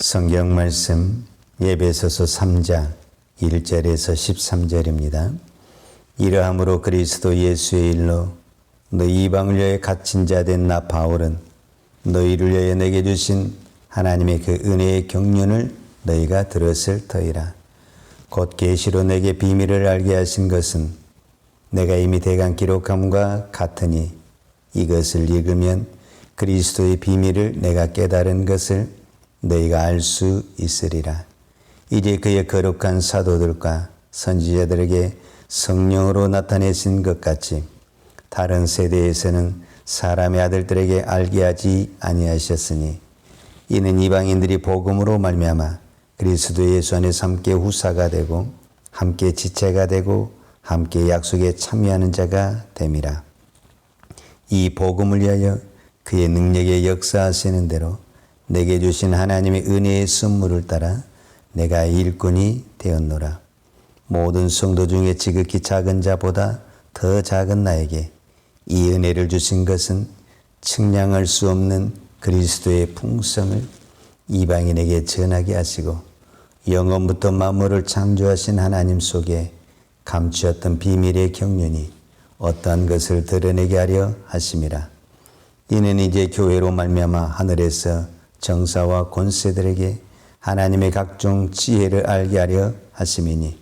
성경 말씀 에베소서 3장 1절에서 13절입니다. 이러함으로 그리스도 예수의 일로 너희 이방을 위하여 갇힌 자 된 나 바울은 너희를 위하여 내게 주신 하나님의 그 은혜의 경륜을 너희가 들었을 터이라. 곧 계시로 내게 비밀을 알게 하신 것은 내가 이미 대강 기록함과 같으니 이것을 읽으면 그리스도의 비밀을 내가 깨달은 것을 너희가 알 수 있으리라. 이제 그의 거룩한 사도들과 선지자들에게 성령으로 나타내신 것 같이 다른 세대에서는 사람의 아들들에게 알게 하지 아니하셨으니 이는 이방인들이 복음으로 말미암아 그리스도 예수 안에서 함께 후사가 되고 함께 지체가 되고 함께 약속에 참여하는 자가 됨이라. 이 복음을 위하여 그의 능력에 역사하시는 대로 내게 주신 하나님의 은혜의 선물을 따라 내가 일꾼이 되었노라. 모든 성도 중에 지극히 작은 자보다 더 작은 나에게 이 은혜를 주신 것은 측량할 수 없는 그리스도의 풍성을 이방인에게 전하게 하시고 영원부터 만물을 창조하신 하나님 속에 감추었던 비밀의 경륜이 어떠한 것을 드러내게 하려 하심이라. 이는 이제 교회로 말미암아 하늘에서 정사와 권세들에게 하나님의 각종 지혜를 알게 하려 하심이니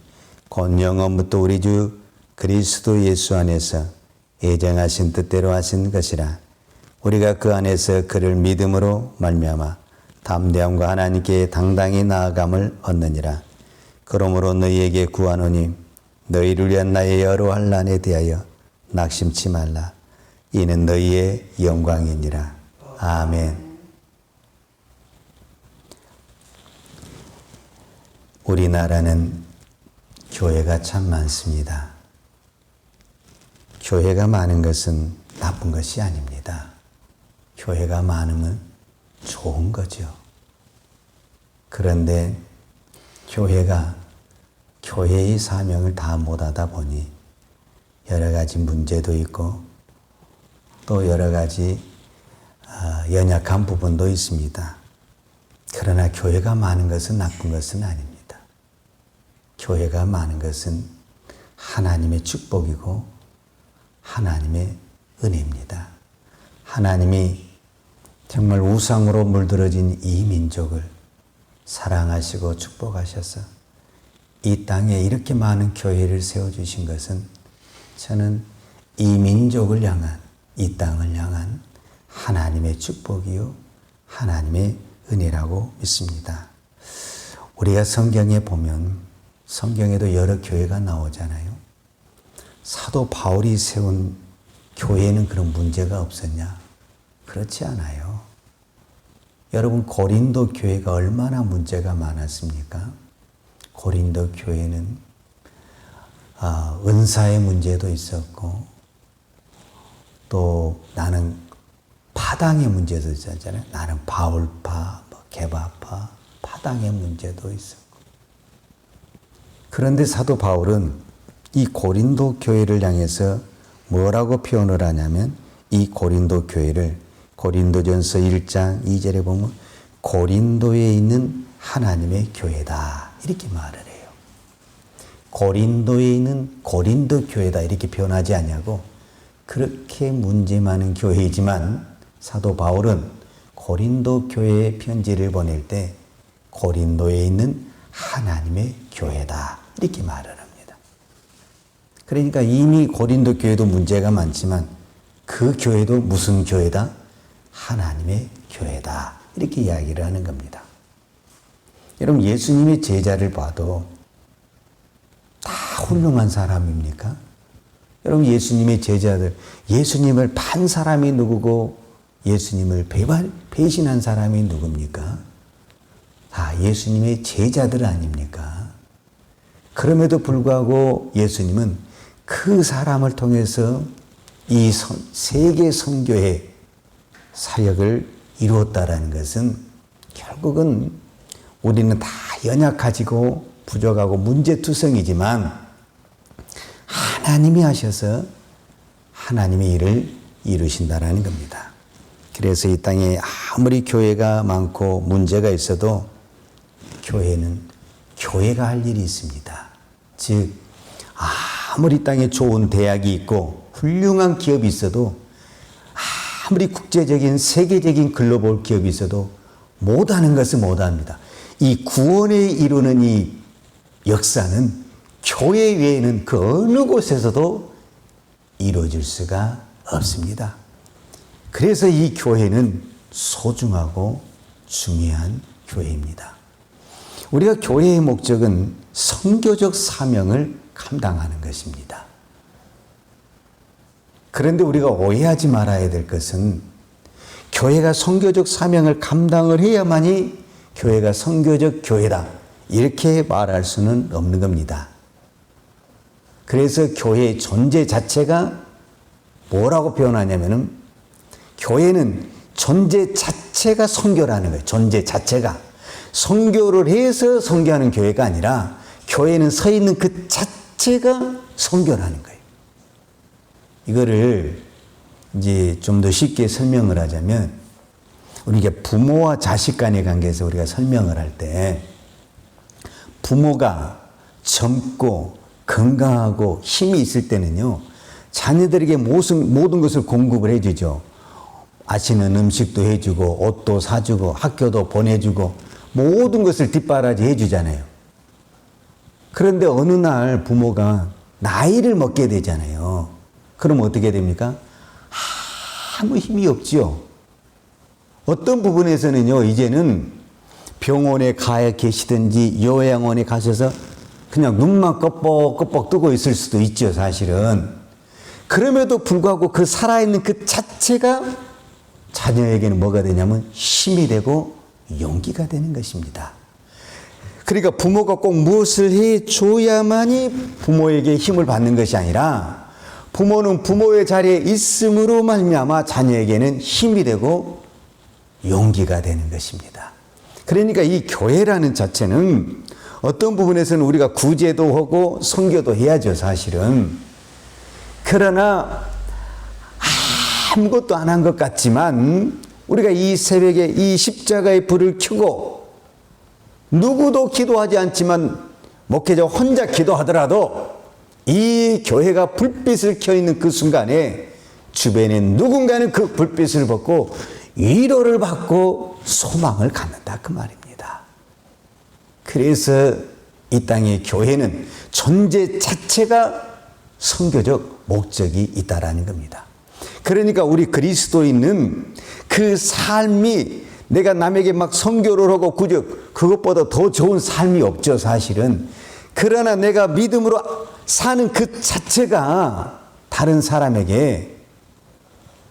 곧 영원부터 우리 주 그리스도 예수 안에서 예정하신 뜻대로 하신 것이라. 우리가 그 안에서 그를 믿음으로 말미암아 담대함과 하나님께 당당히 나아감을 얻느니라. 그러므로 너희에게 구하노니 너희를 위한 나의 여러 환난에 대하여 낙심치 말라. 이는 너희의 영광이니라. 아멘. 우리나라는 교회가 참 많습니다. 교회가 많은 것은 나쁜 것이 아닙니다. 교회가 많으면 좋은 거죠. 그런데 교회가 교회의 사명을 다 못하다 보니 여러 가지 문제도 있고 또 여러 가지 연약한 부분도 있습니다. 그러나 교회가 많은 것은 나쁜 것은 아닙니다. 교회가 많은 것은 하나님의 축복이고 하나님의 은혜입니다. 하나님이 정말 우상으로 물들어진 이 민족을 사랑하시고 축복하셔서 이 땅에 이렇게 많은 교회를 세워주신 것은 저는 이 민족을 향한, 이 땅을 향한 하나님의 축복이요 하나님의 은혜라고 믿습니다. 우리가 성경에 보면 성경에도 여러 교회가 나오잖아요. 사도 바울이 세운 교회는 그런 문제가 없었냐? 그렇지 않아요. 여러분, 고린도 교회가 얼마나 문제가 많았습니까? 고린도 교회는 은사의 문제도 있었고 또 나는 파당의 문제도 있었잖아요. 나는 바울파, 게바파, 파당의 문제도 있었고. 그런데 사도 바울은 이 고린도 교회를 향해서 뭐라고 표현을 하냐면 이 고린도 교회를 고린도전서 1장 2절에 보면 고린도에 있는 하나님의 교회다 이렇게 말을 해요. 고린도에 있는 고린도 교회다 이렇게 표현하지 않냐고. 그렇게 문제 많은 교회이지만 사도 바울은 고린도 교회에 편지를 보낼 때 고린도에 있는 하나님의 교회다 이렇게 말을 합니다. 그러니까 이미 고린도 교회도 문제가 많지만 그 교회도 무슨 교회다? 하나님의 교회다 이렇게 이야기를 하는 겁니다. 여러분, 예수님의 제자를 봐도 다 훌륭한 사람입니까? 여러분, 예수님의 제자들, 예수님을 판 사람이 누구고 예수님을 배신한 사람이 누굽니까? 다 예수님의 제자들 아닙니까? 그럼에도 불구하고 예수님은 그 사람을 통해서 이 세계 선교의 사역을 이루었다라는 것은 결국은 우리는 다 연약하지고 부족하고 문제투성이지만 하나님이 하셔서 하나님의 일을 이루신다라는 겁니다. 그래서 이 땅에 아무리 교회가 많고 문제가 있어도 교회는 교회가 할 일이 있습니다. 즉 아무리 땅에 좋은 대학이 있고 훌륭한 기업이 있어도 아무리 국제적인 세계적인 글로벌 기업이 있어도 못하는 것은 못합니다. 이 구원에 이루는 이 역사는 교회 외에는 그 어느 곳에서도 이루어질 수가 없습니다. 그래서 이 교회는 소중하고 중요한 교회입니다. 우리가 교회의 목적은 선교적 사명을 감당하는 것입니다. 그런데 우리가 오해하지 말아야 될 것은 교회가 선교적 사명을 감당을 해야만이 교회가 선교적 교회다, 이렇게 말할 수는 없는 겁니다. 그래서 교회의 존재 자체가 뭐라고 표현하냐면은 교회는 존재 자체가 선교라는 거예요. 존재 자체가. 선교를 해서 선교하는 교회가 아니라 교회는 서 있는 그 자체가 선교라는 거예요. 이거를 이제 좀 더 쉽게 설명을 하자면, 우리가 부모와 자식 간의 관계에서 우리가 설명을 할 때, 부모가 젊고 건강하고 힘이 있을 때는요, 자녀들에게 모든 것을 공급을 해주죠. 맛있는 음식도 해주고, 옷도 사주고, 학교도 보내주고, 모든 것을 뒷바라지 해주잖아요. 그런데 어느 날 부모가 나이를 먹게 되잖아요. 그럼 어떻게 됩니까? 아무 힘이 없지요. 어떤 부분에서는요, 이제는 병원에 가 계시든지 요양원에 가셔서 그냥 눈만 껌뻑껌뻑 뜨고 있을 수도 있죠, 사실은. 그럼에도 불구하고 그 살아있는 그 자체가 자녀에게는 뭐가 되냐면 힘이 되고 용기가 되는 것입니다. 그러니까 부모가 꼭 무엇을 해줘야만이 부모에게 힘을 받는 것이 아니라, 부모는 부모의 자리에 있음으로 말미암아 자녀에게는 힘이 되고 용기가 되는 것입니다. 그러니까 이 교회라는 자체는 어떤 부분에서는 우리가 구제도 하고 선교도 해야죠, 사실은. 그러나 아무것도 안 한 것 같지만 우리가 이 새벽에 이 십자가의 불을 켜고 누구도 기도하지 않지만 목회자 혼자 기도하더라도 이 교회가 불빛을 켜있는 그 순간에 주변에 누군가는 그 불빛을 받고 위로를 받고 소망을 갖는다, 그 말입니다. 그래서 이 땅의 교회는 존재 자체가 선교적 목적이 있다라는 겁니다. 그러니까 우리 그리스도인은 그 삶이, 내가 남에게 막 선교를 하고 그것보다 더 좋은 삶이 없죠, 사실은. 그러나 내가 믿음으로 사는 그 자체가 다른 사람에게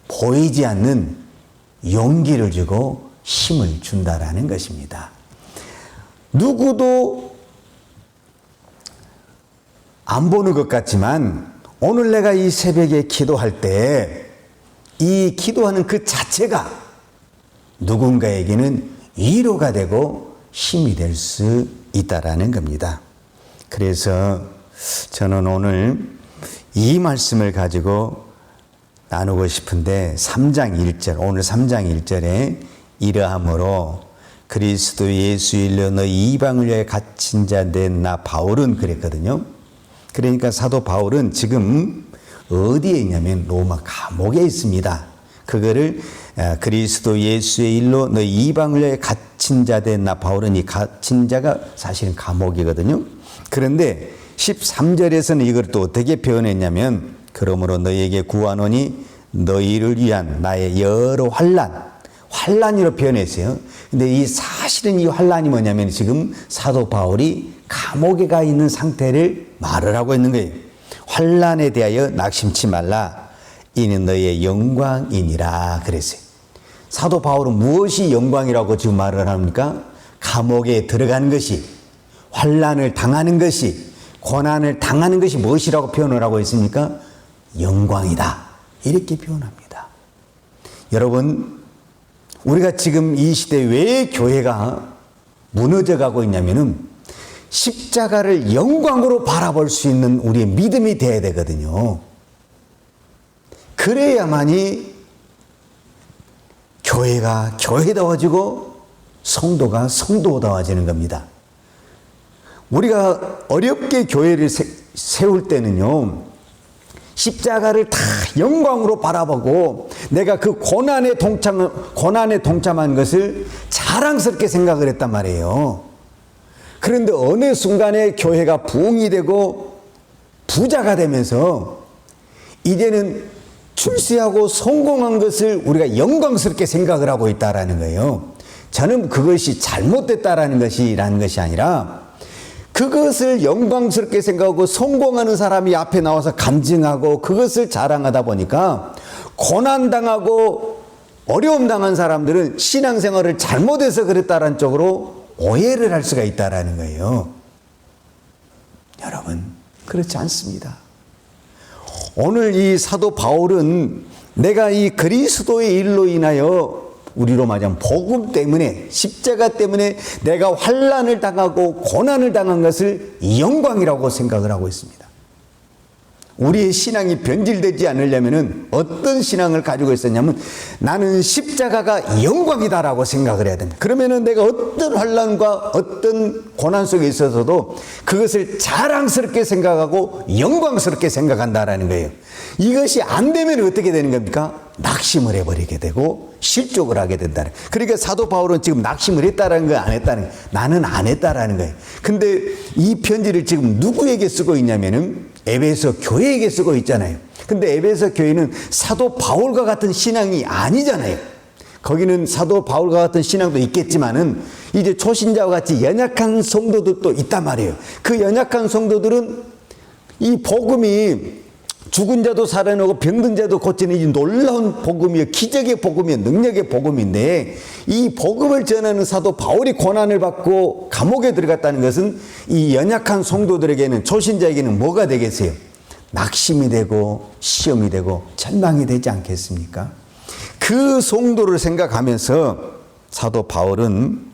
보이지 않는 용기를 주고 힘을 준다라는 것입니다. 누구도 안 보는 것 같지만 오늘 내가 이 새벽에 기도할 때 이 기도하는 그 자체가 누군가에게는 위로가 되고 힘이 될 수 있다라는 겁니다. 그래서 저는 오늘 이 말씀을 가지고 나누고 싶은데, 3장 1절, 오늘 3장 1절에 이러함으로 그리스도 예수 일로 너희 이방을 위하여 갇힌 자 된 나 바울은 그랬거든요. 그러니까 사도 바울은 지금 어디에 있냐면 로마 감옥에 있습니다. 그거를 그리스도 예수의 일로 너희 이방을 위하여 갇힌 자 된 나 바울은, 이 갇힌 자가 사실은 감옥이거든요. 그런데 13절에서는 이걸 또 어떻게 표현했냐면, 그러므로 너희에게 구하노니 너희를 위한 나의 여러 환난이로 표현했어요. 근데 이 사실은 이 환난이 뭐냐면 지금 사도 바울이 감옥에 가 있는 상태를 말을 하고 있는 거예요. 환난에 대하여 낙심치 말라. 이는 너희의 영광이니라 그랬어요. 사도 바울은 무엇이 영광이라고 지금 말을 합니까? 감옥에 들어가는 것이, 환난을 당하는 것이, 고난을 당하는 것이 무엇이라고 표현을 하고 있습니까? 영광이다, 이렇게 표현합니다. 여러분, 우리가 지금 이 시대에 왜 교회가 무너져 가고 있냐면은 십자가를 영광으로 바라볼 수 있는 우리의 믿음이 돼야 되거든요. 그래야만이 교회가 교회다워지고 성도가 성도다워지는 겁니다. 우리가 어렵게 교회를 세울 때는요, 십자가를 다 영광으로 바라보고 내가 그 고난에 동참한 것을 자랑스럽게 생각을 했단 말이에요. 그런데 어느 순간에 교회가 부흥이 되고 부자가 되면서 이제는 출세하고 성공한 것을 우리가 영광스럽게 생각을 하고 있다라는 거예요. 저는 그것이 잘못됐다라는 것이 아니라 그것을 영광스럽게 생각하고 성공하는 사람이 앞에 나와서 간증하고 그것을 자랑하다 보니까 고난당하고 어려움 당한 사람들은 신앙생활을 잘못해서 그랬다라는 쪽으로 오해를 할 수가 있다라는 거예요. 여러분, 그렇지 않습니다. 오늘 이 사도 바울은 내가 이 그리스도의 일로 인하여 우리로 말하면 복음 때문에, 십자가 때문에 내가 환난을 당하고 고난을 당한 것을 영광이라고 생각을 하고 있습니다. 우리의 신앙이 변질되지 않으려면 어떤 신앙을 가지고 있었냐면 나는 십자가가 영광이다라고 생각을 해야 됩니다. 그러면 내가 어떤 환난과 어떤 고난 속에 있어서도 그것을 자랑스럽게 생각하고 영광스럽게 생각한다라는 거예요. 이것이 안 되면 어떻게 되는 겁니까? 낙심을 해버리게 되고 실족을 하게 된다는. 그러니까 사도 바울은 지금 낙심을 했다라는 거 안 했다는 거예요. 나는 안 했다라는 거예요. 근데 이 편지를 지금 누구에게 쓰고 있냐면은 에베소 교회에게 쓰고 있잖아요. 근데 에베소 교회는 사도 바울과 같은 신앙이 아니잖아요. 거기는 사도 바울과 같은 신앙도 있겠지만은 이제 초신자와 같이 연약한 성도들도 있단 말이에요. 그 연약한 성도들은 이 복음이 죽은 자도 살아나고 병든 자도 고치는 이 놀라운 복음이요, 기적의 복음이요, 능력의 복음인데 이 복음을 전하는 사도 바울이 고난을 받고 감옥에 들어갔다는 것은 이 연약한 성도들에게는, 초신자에게는 뭐가 되겠어요? 낙심이 되고 시험이 되고 절망이 되지 않겠습니까? 그 성도를 생각하면서 사도 바울은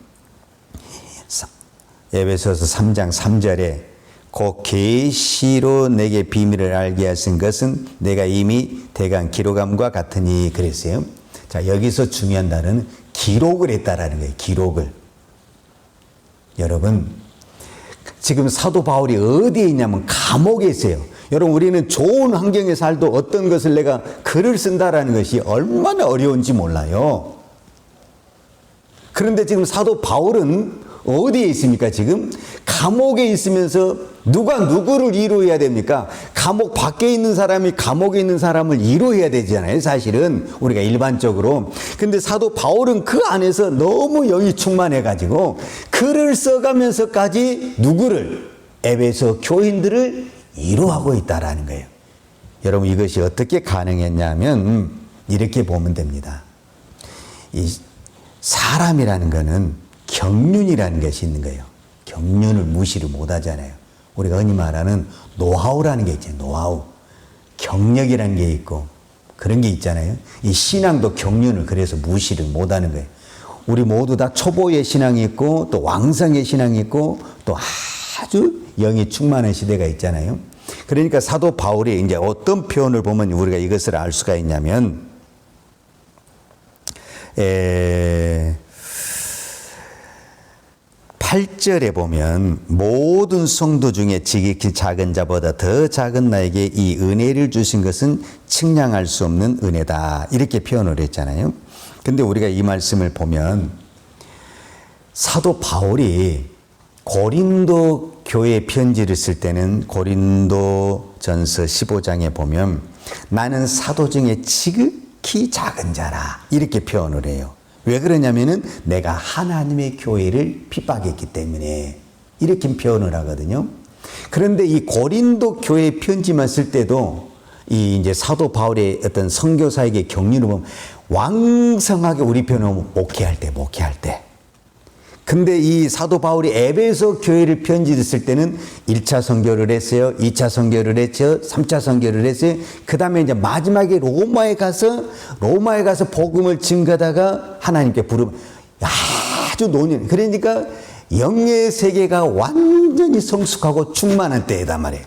에베소서 3장 3절에 그 계시로 내게 비밀을 알게 하신 것은 내가 이미 대강 기록함과 같으니 그랬어요. 자, 여기서 중요한 단어는 기록을 했다라는 거예요. 기록을. 여러분, 지금 사도 바울이 어디에 있냐면 감옥에 있어요. 여러분, 우리는 좋은 환경에 살도 어떤 것을 내가 글을 쓴다라는 것이 얼마나 어려운지 몰라요. 그런데 지금 사도 바울은 어디에 있습니까? 지금 감옥에 있으면서 누가 누구를 위로해야 됩니까? 감옥 밖에 있는 사람이 감옥에 있는 사람을 위로해야 되잖아요, 사실은 우리가 일반적으로. 근데 사도 바울은 그 안에서 너무 영이 충만해가지고 글을 써가면서까지 누구를? 에베소 교인들을 위로하고 있다라는 거예요. 여러분, 이것이 어떻게 가능했냐면 이렇게 보면 됩니다. 이 사람이라는 거는 경륜이라는 것이 있는 거예요. 경륜을 무시를 못 하잖아요. 우리가 흔히 말하는 노하우라는 게 있잖아요. 노하우. 경력이라는 게 있고 그런 게 있잖아요. 이 신앙도 경륜을 그래서 무시를 못 하는 거예요. 우리 모두 다 초보의 신앙이 있고 또 왕성의 신앙이 있고 또 아주 영이 충만한 시대가 있잖아요. 그러니까 사도 바울이 이제 어떤 표현을 보면 우리가 이것을 알 수가 있냐면 8절에 보면 모든 성도 중에 지극히 작은 자보다 더 작은 나에게 이 은혜를 주신 것은 측량할 수 없는 은혜다. 이렇게 표현을 했잖아요. 근데 우리가 이 말씀을 보면 사도 바울이 고린도 교회 편지를 쓸 때는 고린도전서 15장에 보면 나는 사도 중에 지극히 작은 자라 이렇게 표현을 해요. 왜 그러냐면은 내가 하나님의 교회를 핍박했기 때문에 이렇게 표현을 하거든요. 그런데 이 고린도 교회 편지만 쓸 때도 이 이제 사도 바울의 어떤 선교사에게 격려를 보면 왕성하게 우리 표현은 목회할 때. 근데 이 사도 바울이 에베소 교회를 편지를 쓸 때는 1차 선교를 했어요. 2차 선교를 했죠. 3차 선교를 했어요. 그 다음에 이제 마지막에 로마에 가서 복음을 증거하다가 하나님께 부르면 아주 노년. 그러니까 영의 세계가 완전히 성숙하고 충만한 때이단 말이에요.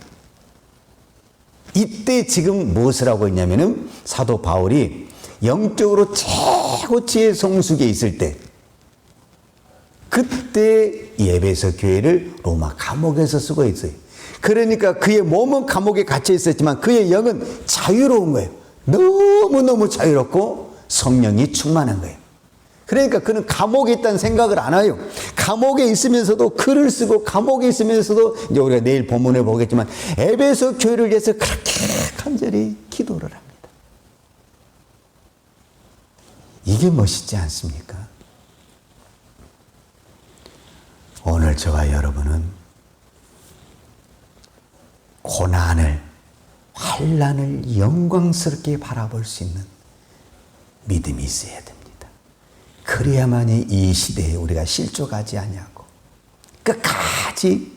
이때 지금 무엇을 하고 있냐면은 사도 바울이 영적으로 최고치의 성숙에 있을 때 그때 에베소 교회를 로마 감옥에서 쓰고 있어요. 그러니까 그의 몸은 감옥에 갇혀 있었지만 그의 영은 자유로운 거예요. 너무너무 자유롭고 성령이 충만한 거예요. 그러니까 그는 감옥에 있다는 생각을 안 해요. 감옥에 있으면서도 글을 쓰고 감옥에 있으면서도 이제 우리가 내일 본문을 보겠지만 에베소 교회를 위해서 그렇게 간절히 기도를 합니다. 이게 멋있지 않습니까? 오늘 저와 여러분은 고난을, 환난을 영광스럽게 바라볼 수 있는 믿음이 있어야 됩니다. 그래야만이 이 시대에 우리가 실족하지 아니하고 끝까지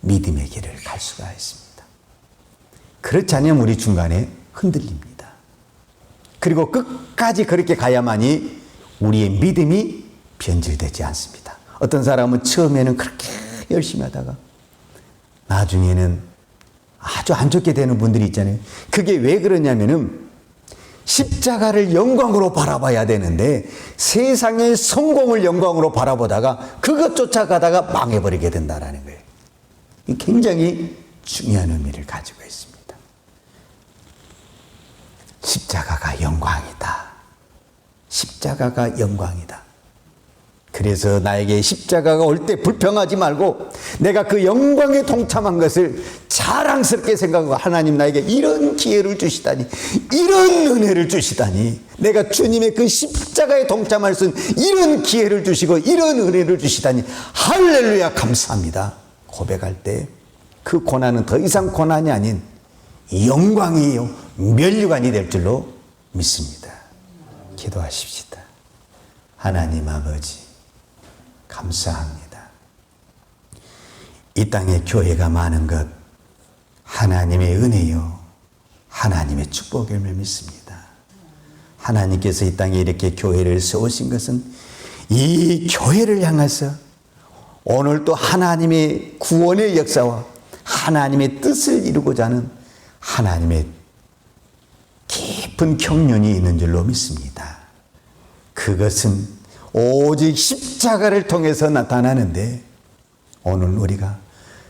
믿음의 길을 갈 수가 있습니다. 그렇지 않으면 우리 중간에 흔들립니다. 그리고 끝까지 그렇게 가야만이 우리의 믿음이 변질되지 않습니다. 어떤 사람은 처음에는 그렇게 열심히 하다가 나중에는 아주 안 좋게 되는 분들이 있잖아요. 그게 왜 그러냐면은 십자가를 영광으로 바라봐야 되는데 세상의 성공을 영광으로 바라보다가 그것 쫓아가다가 망해버리게 된다는 거예요. 굉장히 중요한 의미를 가지고 있습니다. 십자가가 영광이다. 십자가가 영광이다. 그래서 나에게 십자가가 올 때 불평하지 말고 내가 그 영광에 동참한 것을 자랑스럽게 생각하고 하나님 나에게 이런 기회를 주시다니, 이런 은혜를 주시다니, 내가 주님의 그 십자가에 동참할 수 있는 이런 기회를 주시고 이런 은혜를 주시다니 할렐루야 감사합니다 고백할 때 그 고난은 더 이상 고난이 아닌 영광이요 면류관이 될 줄로 믿습니다. 기도하십시다. 하나님 아버지 감사합니다. 이 땅에 교회가 많은 것 하나님의 은혜요 하나님의 축복임을 믿습니다. 하나님께서 이 땅에 이렇게 교회를 세우신 것은 이 교회를 향해서 오늘 또 하나님의 구원의 역사와 하나님의 뜻을 이루고자 하는 하나님의 깊은 경륜이 있는 줄로 믿습니다. 그것은 오직 십자가를 통해서 나타나는데 오늘 우리가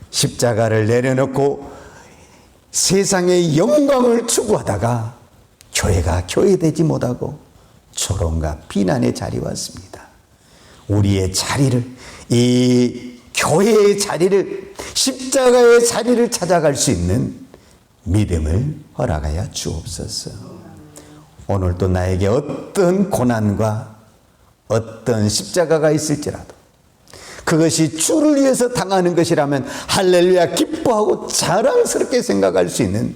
십자가를 내려놓고 세상의 영광을 추구하다가 교회가 교회되지 못하고 조롱과 비난의 자리에 왔습니다. 우리의 자리를, 이 교회의 자리를, 십자가의 자리를 찾아갈 수 있는 믿음을 허락하여 주옵소서. 오늘도 나에게 어떤 고난과 어떤 십자가가 있을지라도 그것이 주를 위해서 당하는 것이라면 할렐루야 기뻐하고 자랑스럽게 생각할 수 있는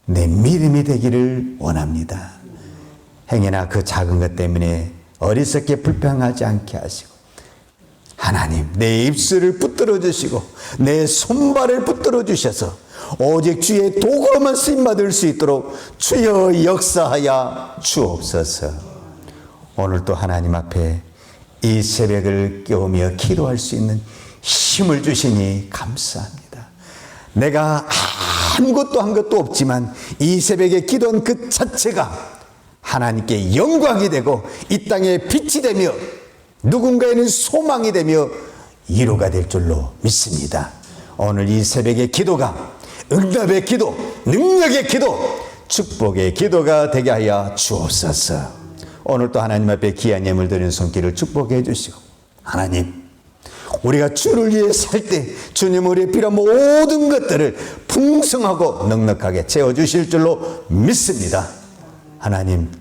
내 믿음이 되기를 원합니다. 행여나 그 작은 것 때문에 어리석게 불평하지 않게 하시고 하나님 내 입술을 붙들어 주시고 내 손발을 붙들어 주셔서 오직 주의 도구로만 쓰임받을 수 있도록 주여 역사하여 주옵소서. 오늘 또 하나님 앞에 이 새벽을 깨우며 기도할 수 있는 힘을 주시니 감사합니다. 내가 아무것도 한 것도 없지만 이 새벽에 기도한 그 자체가 하나님께 영광이 되고 이 땅에 빛이 되며 누군가에는 소망이 되며 위로가 될 줄로 믿습니다. 오늘 이 새벽의 기도가 응답의 기도, 능력의 기도, 축복의 기도가 되게 하여 주옵소서. 오늘 또 하나님 앞에 귀한 예물 드리는 손길을 축복해 주시고 하나님 우리가 주를 위해 살 때 주님 우리의 필요한 모든 것들을 풍성하고 넉넉하게 채워주실 줄로 믿습니다. 하나님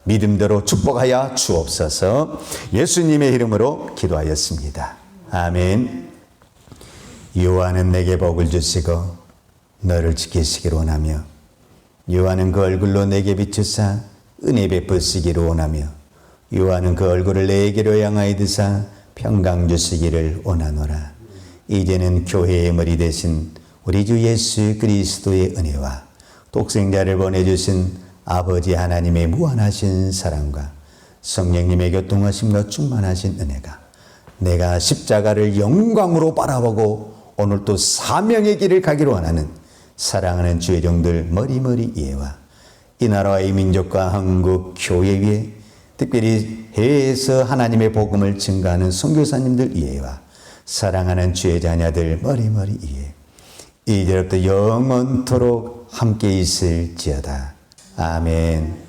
믿음대로 축복하여 주옵소서. 예수님의 이름으로 기도하였습니다. 아멘. 요한은 내게 복을 주시고 너를 지키시기를 원하며 요한은 그 얼굴로 내게 비추사 은혜 베푸시기를 원하며 요한은 그 얼굴을 내게로 향하여 드사 평강 주시기를 원하노라. 이제는 교회의 머리 되신 우리 주 예수 그리스도의 은혜와 독생자를 보내주신 아버지 하나님의 무한하신 사랑과 성령님의 교통하심과 충만하신 은혜가 내가 십자가를 영광으로 바라보고 오늘 또 사명의 길을 가기로 원하는 사랑하는 주의 종들 머리머리 이해와 이 나라와 이 민족과 한국 교회 위에 특별히 해외에서 하나님의 복음을 증거하는 선교사님들 이해와 사랑하는 주의 자녀들 머리머리 이해 이제부터 영원토록 함께 있을지어다. 아멘.